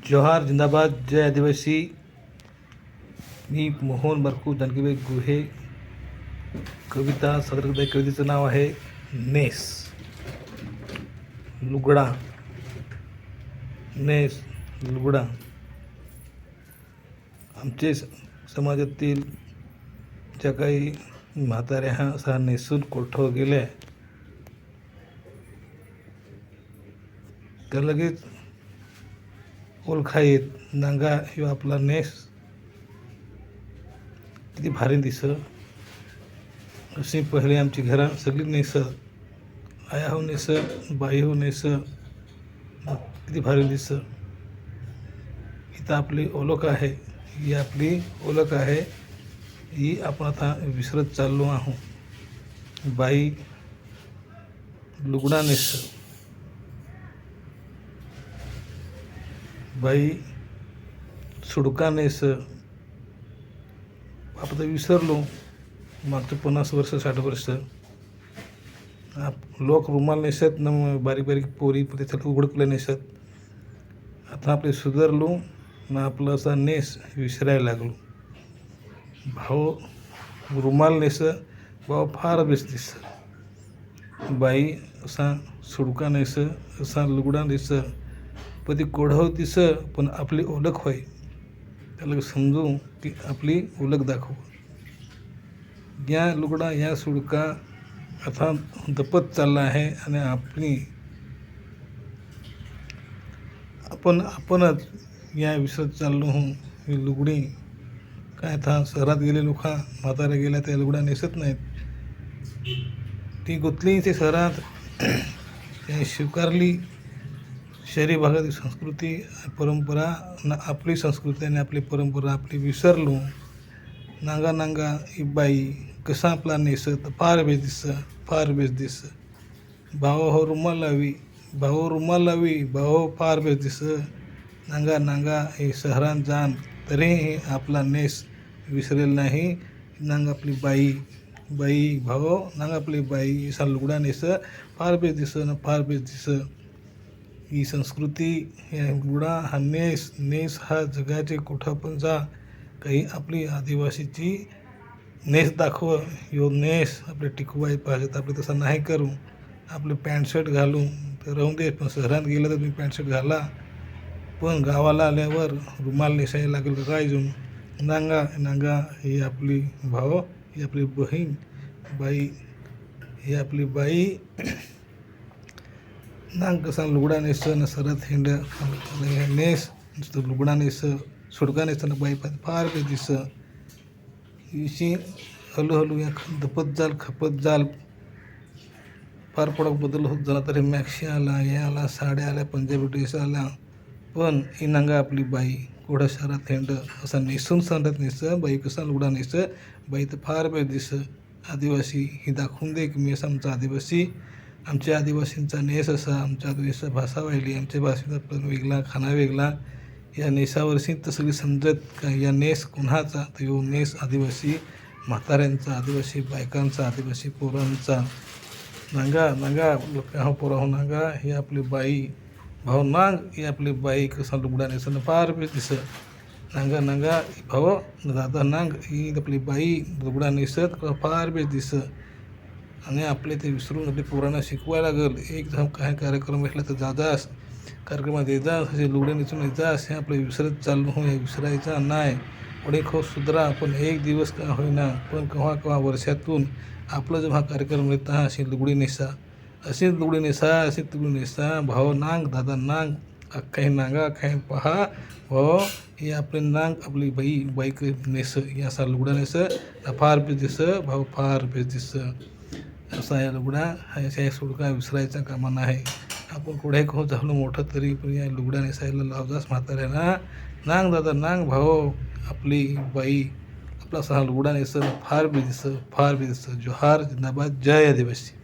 जोहार जिंदाबाद जय आदिवासी. मी मोहन बारकू जानकीबाई गुहे कविता सादर करत आहे. कवितेचं नाव आहे नेस. लुगडा. नेस लुगडा. आमचे समाजातील ज्या काही म्हाताऱ्या असा नेसून कोठं गेल्या त्या लगेच ओळखा येत नांगा ह्यो आपला नेस किती भारी दिसं. अशी पहिले आमची घरां सगळी नेस, आया हो नेस, बाई हो नेस, किती भारी दिसं. इथं आपली ओळख आहे, ही आपली ओळख आहे, ही आपण आता विसरत चाललो आहोत. बाई लुगडा नेस, बाई सुडका नेस. आपण तर विसरलो. मागचं 50 वर्ष 60 वर्ष लोक रुमाल नेसत न, बारीक बारीक पोरी त्याच्यात उघडकुल्या नेसत. आता आपले सुधारलो ना, आपलं असा नेस विसरायला लागलो. भाऊ रुमाल नेस, भाऊ फार बेस्ट दिस. बाई असा सुडका नेस, असा लुगडा नेस. पण ती कोढव दिस पण आपली ओळख होय. त्याला समजू की आपली ओळख दाखव. या लुगडा या सुडका आता दपत चालला आहे आणि आपणच या विसरत चाललो हो. ही लुगडी काय आता शहरात गेले लोक म्हातारे गेल्या त्या लुगडा नेसत नाहीत. ती गुंतली ते शहरात, त्याने स्वीकारली शहरी भागातील संस्कृती परंपरा ना, आपली संस्कृती आणि आपली परंपरा आपली विसरलो. नांगा नांगा ही बाई कसा आपला नेसत, फार बेस दिसं, फार बेस दिसं. भाव हो रुमाल लावी, भाऊ रुमाल लावी, भाऊ फार बेस दिसं. नांगा नांगा हे शहरात जाण तरीही आपला नेस विसरेल नाही. नांगा आपली बाई, बाई भाऊ नांगा आपली बाई असा लुगडा नेस, फार बेस दिसं ना, फार बेस दिसं. ही संस्कृती, हा लुगडा, हा नेस. नेस हा जगाचे कुठं पण जा, काही आपली आदिवासीची नेस दाखव. यो नेस आपले टिकवाय पाहिजेत. आपले तसं नाही करू. आपलं पॅन्ट शर्ट घालू तर राहून दे, पण शहरात गेलं तर तुम्ही पॅन्ट शर्ट घाला. पण गावाला आल्यावर रुमाल नेसायला लागेल रायजून. नांगा नांगा ही आपली भाव, ही आपली बहीण. बाई ही आपली बाई. नांग कसा लुगडा नेस न सरत हिंड नेस. लुगडा नेस सुडका नेस ना, बाई फार बेस दिस. इशी हळूहळू या दपत जाल, खपत जाल. फार पडक बदल होत झाला. तरी मॅक्सी आला, हे आला, साड्या आल्या, पंजाबी ड्रेस आला. पण ही नांगा आपली बाई कोढं शहरात हिंड असा नेसून सांगत नेस. बाई कसा लुगडा नेस, बाई तर फार बेस दिस. आदिवासी ही दाखवून दे की मी असा आमचा आदिवासी. आमच्या आदिवासींचा नेस असा, आमच्या आदिवासी भाषा वाहिली, आमच्या भाषेचा पण वेगळा, खाना वेगळा. या नेसावरशी तर सगळी समजत का या नेस कोणाचा, तर यो नेस आदिवासी म्हाताऱ्यांचा, आदिवासी बायकांचा, आदिवासी पोरांचा. नांगा नांगा हा पोरा हो नांगा ही आपली बाई. भाऊ नांग ही आपली बाई कसा लुगडा नेसणं फार बेस दिसं. नांगा नांगा भाऊ दादा नांग ही आपली बाई लुगडा नेसत फार बेस दिसं. आणि आपले ते विसरून आपली पोरांना शिकवायला लागेल. एक काय कार्यक्रम भेटला तर जादास कार्यक्रमात येजास, असे लुगडे नेसून येजास. हे आपलं विसरत चाललो हो. हे विसरायचा नाही. ओळख हो सुधरा. पण एक दिवस का होईना, पण केव्हा केव्हा वर्षातून आपलं जेव्हा कार्यक्रम येता अशी लुगडी नेसा, अशीच लुगडी नेसा, अशीच लुगडी नेसा. भाऊ नांग दादा नांग काही नांगा काही पहा. भाऊ हे आपले नांग आपली बाई बाईक नेस, असा लुगडा नेस फार बेस दिसं. भाऊ फार बेस दिसं. असा या लुगडा हा सुडका विसरायचा कामा नाही. आपण कुठे हो झालो मोठं तरी पण या लुगडा नेसायला लावजास म्हाताऱ्यांना. नांग दादा नांग भाऊ आपली बाई आपला असा लुगडा नेस फार बेस दिसं, फार बेस दिसं. जोहार जिंदाबाद जय आदिवासी.